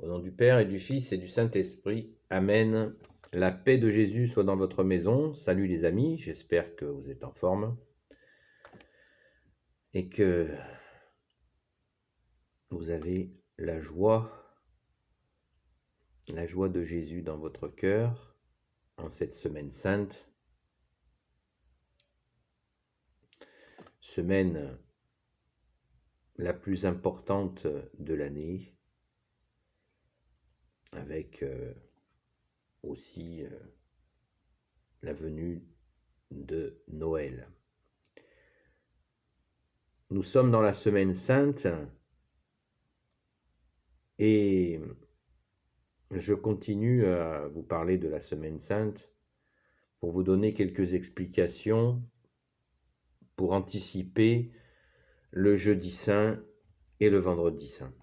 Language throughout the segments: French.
Au nom du Père et du Fils et du Saint-Esprit. Amen. La paix de Jésus soit dans votre maison. Salut les amis, j'espère que vous êtes en forme et que vous avez la joie de Jésus dans votre cœur en cette semaine sainte. Semaine la plus importante de l'année, avec aussi la venue de Noël. Nous sommes dans la semaine sainte et je continue à vous parler de la semaine sainte pour vous donner quelques explications pour anticiper le jeudi saint et le vendredi saint.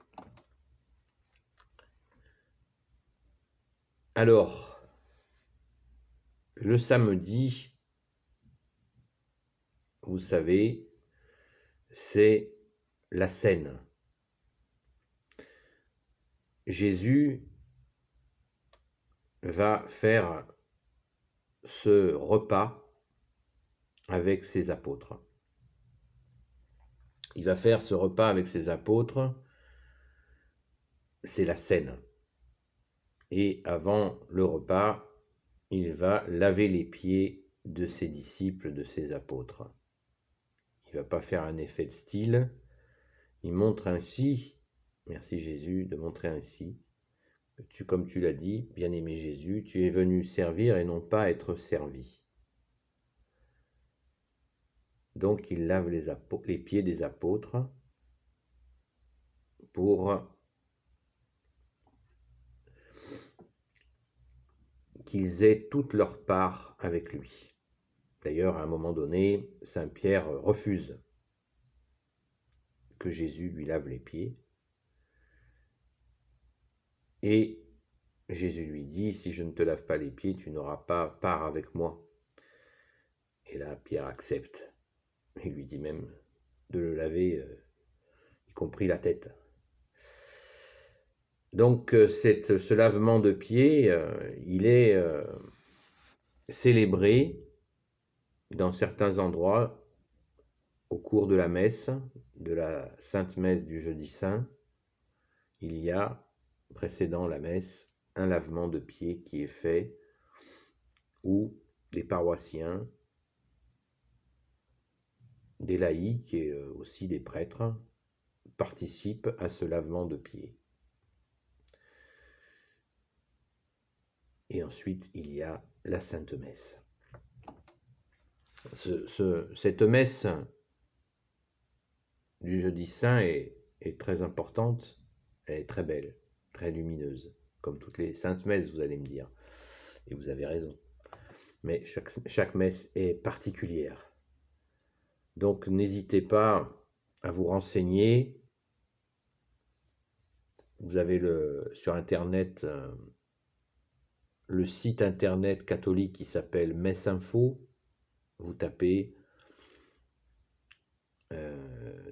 Alors, le samedi, vous savez, c'est la Cène. Jésus va faire ce repas avec ses apôtres. Il va faire ce repas avec ses apôtres, c'est la Cène. Et avant le repas, il va laver les pieds de ses disciples, de ses apôtres. Il ne va pas faire un effet de style. Il montre ainsi, merci Jésus de montrer ainsi, que comme tu l'as dit, bien-aimé Jésus, tu es venu servir et non pas être servi. Donc il lave les pieds des apôtres pour qu'ils aient toute leur part avec lui. D'ailleurs, à un moment donné, Saint Pierre refuse que Jésus lui lave les pieds. Et Jésus lui dit, si je ne te lave pas les pieds, tu n'auras pas part avec moi. Et là, Pierre accepte. Il lui dit même de le laver, y compris la tête. Donc, ce lavement de pieds, il est célébré dans certains endroits au cours de la messe, de la Sainte Messe du Jeudi Saint. Il y a, précédant la messe, un lavement de pieds qui est fait où des paroissiens, des laïcs et aussi des prêtres participent à ce lavement de pieds. Et ensuite, il y a la Sainte Messe. Cette messe du Jeudi Saint est très importante, elle est très belle, très lumineuse, comme toutes les saintes messes, vous allez me dire. Et vous avez raison. Mais chaque messe est particulière. Donc n'hésitez pas à vous renseigner. Vous avez sur Internet le site Internet catholique qui s'appelle Messe Info. Vous tapez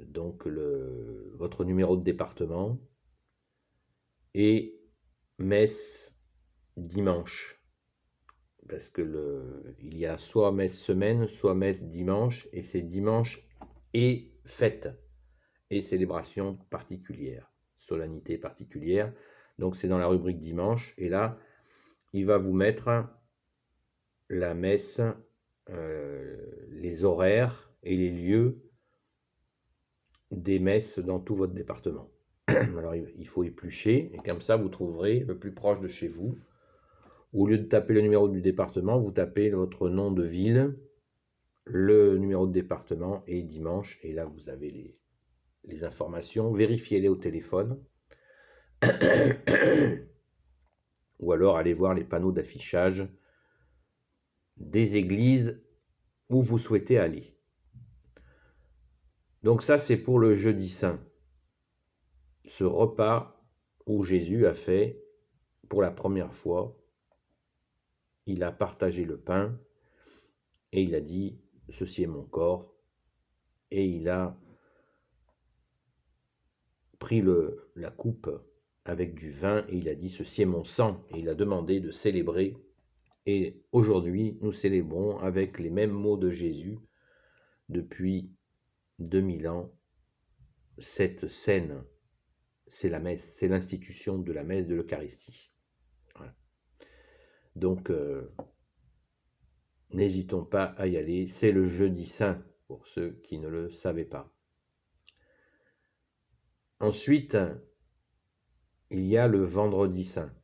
donc votre numéro de département et messe dimanche. Parce que il y a soit messe semaine, soit messe dimanche, et c'est dimanche et fête, et célébration particulière, solennité particulière. Donc c'est dans la rubrique dimanche, et là, il va vous mettre la messe, les horaires et les lieux des messes dans tout votre département. Alors il faut éplucher, et comme ça vous trouverez le plus proche de chez vous. Au lieu de taper le numéro du département, vous tapez votre nom de ville, le numéro de département et dimanche, et là vous avez les informations. Vérifiez-les au téléphone. Ou alors allez voir les panneaux d'affichage des églises où vous souhaitez aller. Donc ça, c'est pour le jeudi saint. Ce repas où Jésus a fait, pour la première fois, il a partagé le pain et il a dit, ceci est mon corps, et il a pris la coupe avec du vin et il a dit « Ceci est mon sang » et il a demandé de célébrer. Et aujourd'hui, nous célébrons avec les mêmes mots de Jésus depuis 2000 ans cette scène. C'est la messe, c'est l'institution de la messe de l'Eucharistie. Voilà. Donc, n'hésitons pas à y aller. C'est le jeudi saint, pour ceux qui ne le savaient pas. Ensuite, il y a le vendredi saint.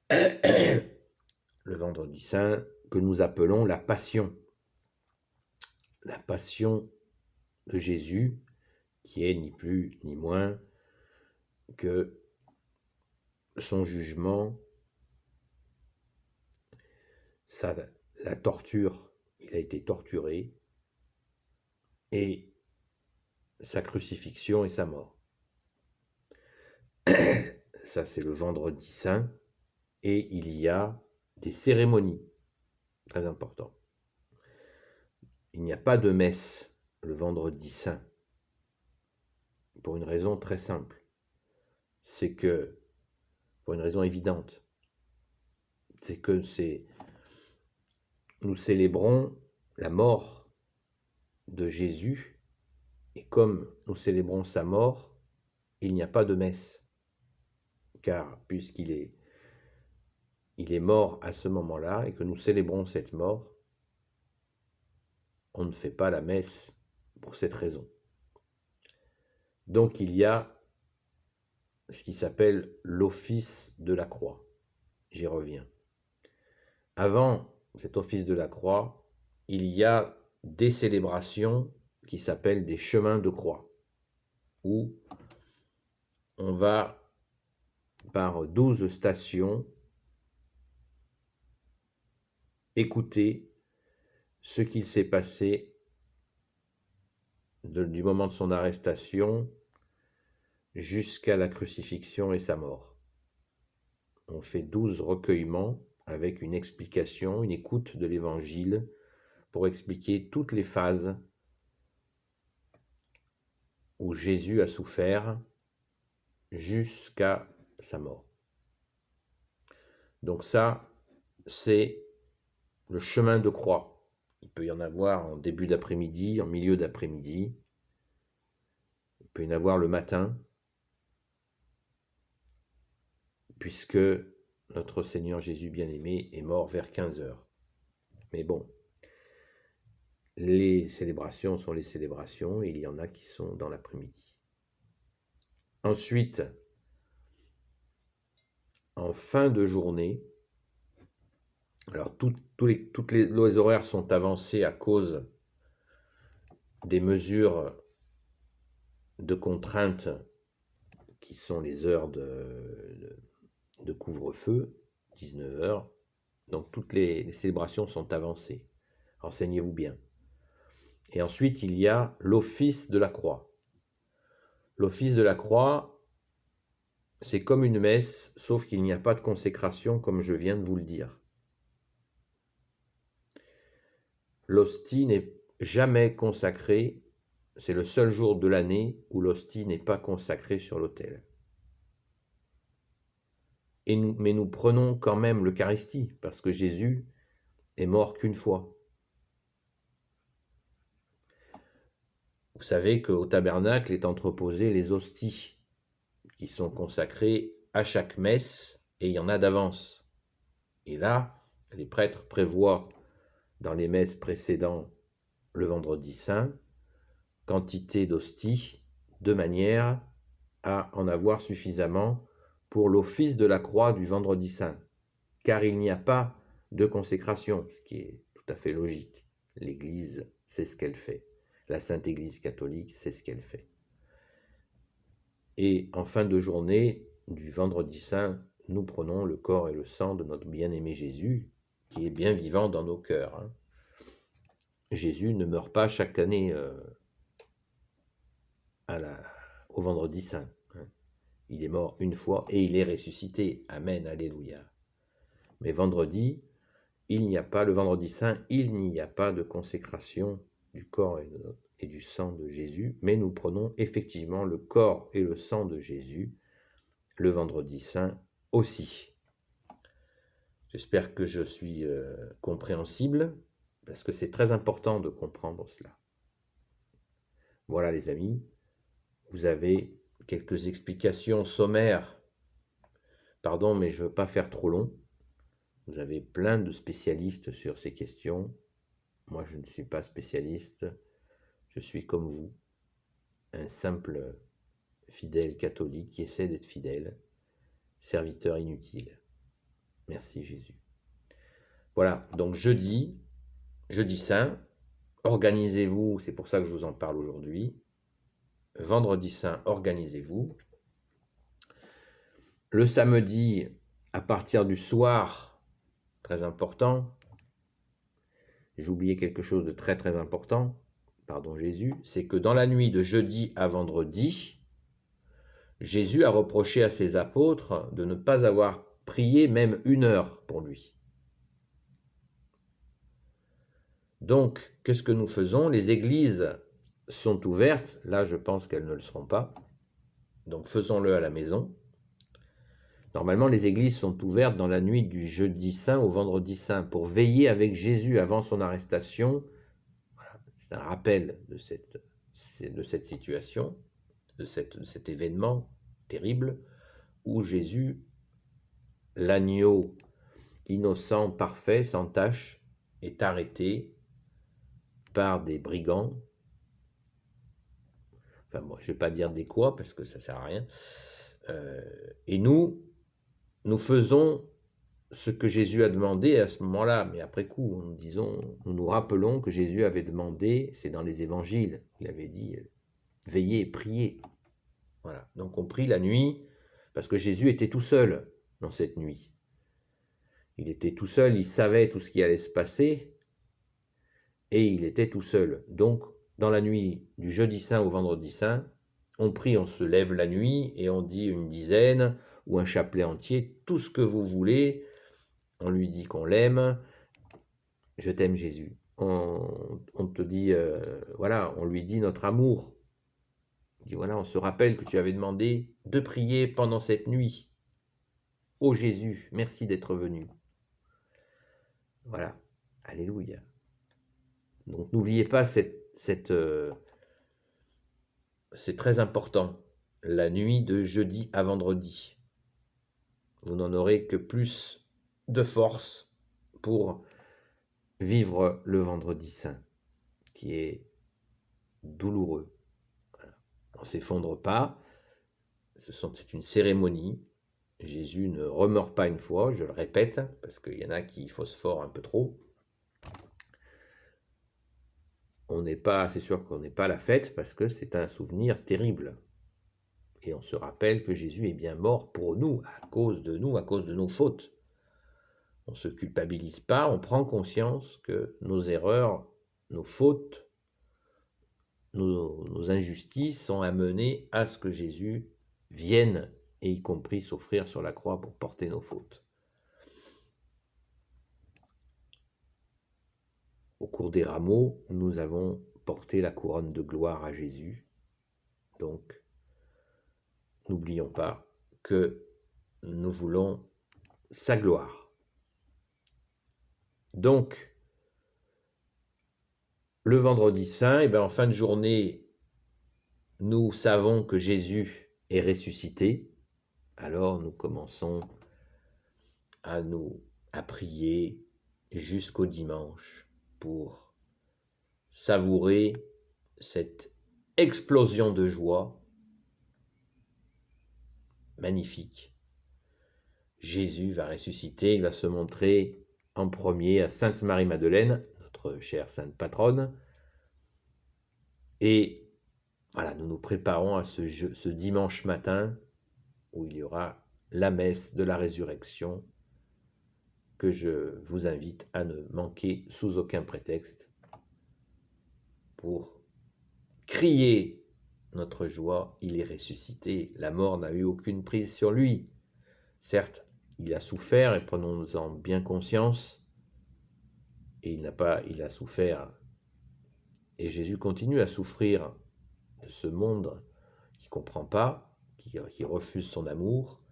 Le vendredi saint que nous appelons la Passion. La Passion de Jésus, qui est ni plus ni moins que son jugement, la torture, il a été torturé, et sa crucifixion et sa mort. Ça, c'est le vendredi saint, et il y a des cérémonies, très importantes. Il n'y a pas de messe le vendredi saint, pour une raison très simple. C'est que, pour une raison évidente, c'est que nous célébrons la mort de Jésus, et comme nous célébrons sa mort, il n'y a pas de messe, car puisqu'il est mort à ce moment-là, et que nous célébrons cette mort, on ne fait pas la messe pour cette raison. Donc il y a ce qui s'appelle l'office de la croix. J'y reviens. Avant cet office de la croix, il y a des célébrations qui s'appellent des chemins de croix, où on va par 12 stations écouter ce qu'il s'est passé du moment de son arrestation jusqu'à la crucifixion et sa mort. On fait 12 recueillements avec une explication, une écoute de l'Évangile pour expliquer toutes les phases où Jésus a souffert jusqu'à sa mort. Donc ça, c'est le chemin de croix. Il peut y en avoir en début d'après-midi, en milieu d'après-midi. Il peut y en avoir le matin, puisque notre Seigneur Jésus bien-aimé est mort vers 15 heures. Mais bon, les célébrations sont les célébrations, et il y en a qui sont dans l'après-midi. Ensuite, en fin de journée, alors toutes les horaires sont avancés à cause des mesures de contrainte qui sont les heures de couvre-feu, 19 heures. Donc toutes les célébrations sont avancées. Renseignez-vous bien. Et ensuite, il y a l'office de la croix. L'office de la croix, c'est comme une messe, sauf qu'il n'y a pas de consécration, comme je viens de vous le dire. L'hostie n'est jamais consacrée, c'est le seul jour de l'année où l'hostie n'est pas consacrée sur l'autel. Mais nous prenons quand même l'Eucharistie, parce que Jésus est mort qu'une fois. Vous savez qu'au tabernacle est entreposé les hosties, qui sont consacrées à chaque messe, et il y en a d'avance. Et là, les prêtres prévoient, dans les messes précédentes, le vendredi saint, quantité d'hosties, de manière à en avoir suffisamment pour l'office de la croix du vendredi saint, car il n'y a pas de consécration, ce qui est tout à fait logique. L'Église sait ce qu'elle fait. La Sainte Église catholique sait ce qu'elle fait. Et en fin de journée du vendredi saint, nous prenons le corps et le sang de notre bien-aimé Jésus, qui est bien vivant dans nos cœurs. Jésus ne meurt pas chaque année au vendredi saint. Il est mort une fois et il est ressuscité. Amen, alléluia. Mais vendredi, le vendredi saint, il n'y a pas de consécration du corps et du sang de Jésus, mais nous prenons effectivement le corps et le sang de Jésus le vendredi saint aussi. J'espère que je suis compréhensible, parce que c'est très important de comprendre cela. Voilà les amis, vous avez quelques explications sommaires. Pardon, mais je ne veux pas faire trop long. Vous avez plein de spécialistes sur ces questions. Moi, je ne suis pas spécialiste. Je suis comme vous, un simple fidèle catholique qui essaie d'être fidèle, serviteur inutile. Merci Jésus. Voilà, donc jeudi saint, organisez-vous, c'est pour ça que je vous en parle aujourd'hui. Vendredi saint, organisez-vous. Le samedi, à partir du soir, très important, j'ai oublié quelque chose de très très important, pardon Jésus, c'est que dans la nuit de jeudi à vendredi, Jésus a reproché à ses apôtres de ne pas avoir prié même 1 heure pour lui. Donc, qu'est-ce que nous faisons? Les églises sont ouvertes, là je pense qu'elles ne le seront pas, donc faisons-le à la maison. Normalement, les églises sont ouvertes dans la nuit du jeudi saint au vendredi saint pour veiller avec Jésus avant son arrestation. Voilà, c'est un rappel de cette situation, de cet événement terrible où Jésus, l'agneau innocent, parfait, sans tache, est arrêté par des brigands. Enfin, moi, je ne vais pas dire des quoi, parce que ça ne sert à rien. Et nous faisons ce que Jésus a demandé à ce moment-là, mais après coup, nous nous rappelons que Jésus avait demandé, c'est dans les évangiles, il avait dit, veillez et priez. Voilà, donc on prie la nuit, parce que Jésus était tout seul dans cette nuit. Il était tout seul, il savait tout ce qui allait se passer, et il était tout seul. Donc, dans la nuit du jeudi saint au vendredi saint, on prie, on se lève la nuit, et on dit une dizaine, ou un chapelet entier, tout ce que vous voulez. On lui dit qu'on l'aime. Je t'aime Jésus. On te dit, voilà, on lui dit notre amour. On dit, voilà, on se rappelle que tu avais demandé de prier pendant cette nuit. Ô Jésus, merci d'être venu. Voilà, alléluia. Donc n'oubliez pas c'est très important, la nuit de jeudi à vendredi. Vous n'en aurez que plus de force pour vivre le vendredi saint, qui est douloureux. Voilà. On ne s'effondre pas, c'est une cérémonie. Jésus ne remeurt pas une fois, je le répète, parce qu'il y en a qui phosphorent un peu trop. C'est sûr qu'on n'est pas à la fête, parce que c'est un souvenir terrible. Et on se rappelle que Jésus est bien mort pour nous, à cause de nos fautes. On ne se culpabilise pas, on prend conscience que nos erreurs, nos fautes, nos injustices ont amené à ce que Jésus vienne, et y compris s'offrir sur la croix pour porter nos fautes. Au cours des rameaux, nous avons porté la couronne de gloire à Jésus. Donc, n'oublions pas que nous voulons sa gloire. Donc, le vendredi saint, en fin de journée, nous savons que Jésus est ressuscité. Alors nous commençons à prier jusqu'au dimanche pour savourer cette explosion de joie magnifique. Jésus va ressusciter, il va se montrer en premier à Sainte Marie-Madeleine, notre chère sainte patronne. Et voilà, nous nous préparons à ce dimanche matin où il y aura la messe de la résurrection que je vous invite à ne manquer sous aucun prétexte pour crier notre joie. Il est ressuscité, la mort n'a eu aucune prise sur lui. Certes, il a souffert, et prenons-en bien conscience, et il a souffert, et Jésus continue à souffrir de ce monde qui ne comprend pas, qui refuse son amour,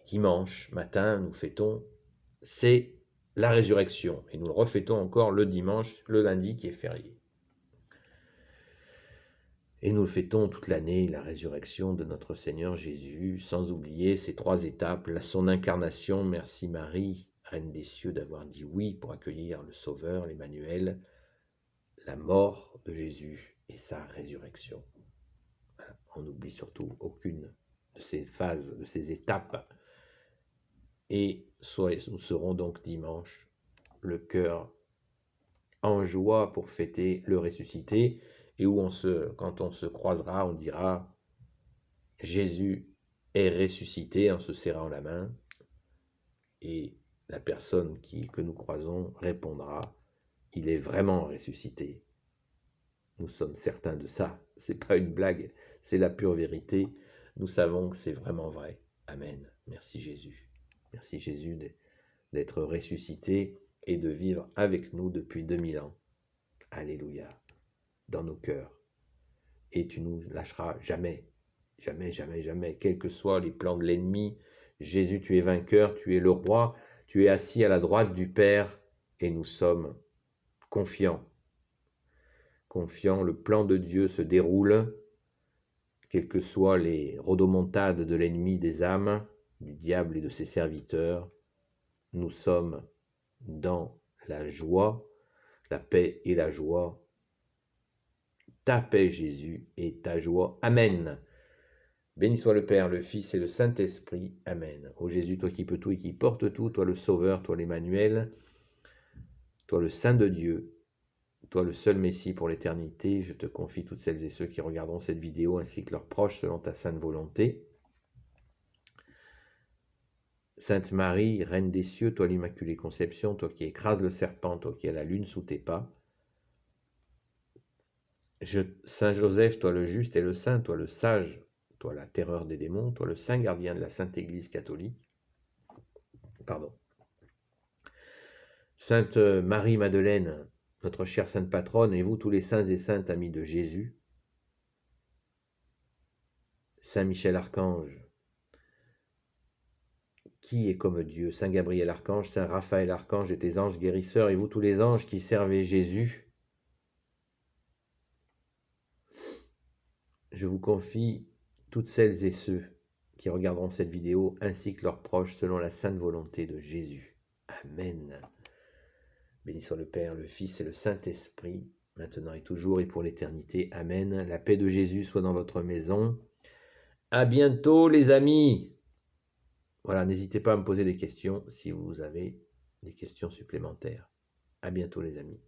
dimanche matin, nous fêtons, c'est la résurrection. Et nous le refêtons encore le dimanche, le lundi qui est férié. Et nous le fêtons toute l'année, la résurrection de notre Seigneur Jésus, sans oublier ces 3 étapes, son incarnation, merci Marie, Reine des cieux, d'avoir dit oui pour accueillir le Sauveur, l'Emmanuel, la mort de Jésus et sa résurrection. Voilà. On n'oublie surtout aucune de ces phases, de ces étapes. Et nous serons donc dimanche, le cœur en joie pour fêter le ressuscité, et où quand on se croisera, on dira « Jésus est ressuscité » en se serrant la main, et la personne que nous croisons répondra « Il est vraiment ressuscité ». Nous sommes certains de ça, c'est pas une blague, c'est la pure vérité. Nous savons que c'est vraiment vrai. Amen. Merci Jésus. Merci Jésus d'être ressuscité et de vivre avec nous depuis 2000 ans. Alléluia. Dans nos cœurs. Et tu nous lâcheras jamais. Jamais, jamais, jamais. Quels que soient les plans de l'ennemi, Jésus, tu es vainqueur, tu es le roi, tu es assis à la droite du Père et nous sommes confiants. Confiants, le plan de Dieu se déroule, quelles que soient les rodomontades de l'ennemi des âmes, du diable et de ses serviteurs. Nous sommes dans la joie, la paix et la joie. Ta paix, Jésus, et ta joie. Amen. Béni soit le Père, le Fils et le Saint-Esprit. Amen. Ô Jésus, toi qui peux tout et qui portes tout, toi le Sauveur, toi l'Emmanuel, toi le Saint de Dieu, toi le seul Messie pour l'éternité, je te confie toutes celles et ceux qui regarderont cette vidéo ainsi que leurs proches selon ta sainte volonté. Sainte Marie, Reine des cieux, toi l'Immaculée Conception, toi qui écrases le serpent, toi qui as la lune sous tes pas. Saint Joseph, toi le juste et le saint, toi le sage, toi la terreur des démons, toi le saint gardien de la Sainte Église catholique. Pardon. Sainte Marie-Madeleine, notre chère sainte patronne, et vous tous les saints et saintes amis de Jésus. Saint Michel Archange, qui est comme Dieu, Saint Gabriel Archange, Saint Raphaël Archange et tes anges guérisseurs, et vous tous les anges qui servez Jésus, je vous confie toutes celles et ceux qui regarderont cette vidéo, ainsi que leurs proches, selon la sainte volonté de Jésus. Amen. Béni soit le Père, le Fils et le Saint-Esprit, maintenant et toujours et pour l'éternité. Amen. La paix de Jésus soit dans votre maison. À bientôt les amis. Voilà, n'hésitez pas à me poser des questions si vous avez des questions supplémentaires. À bientôt les amis.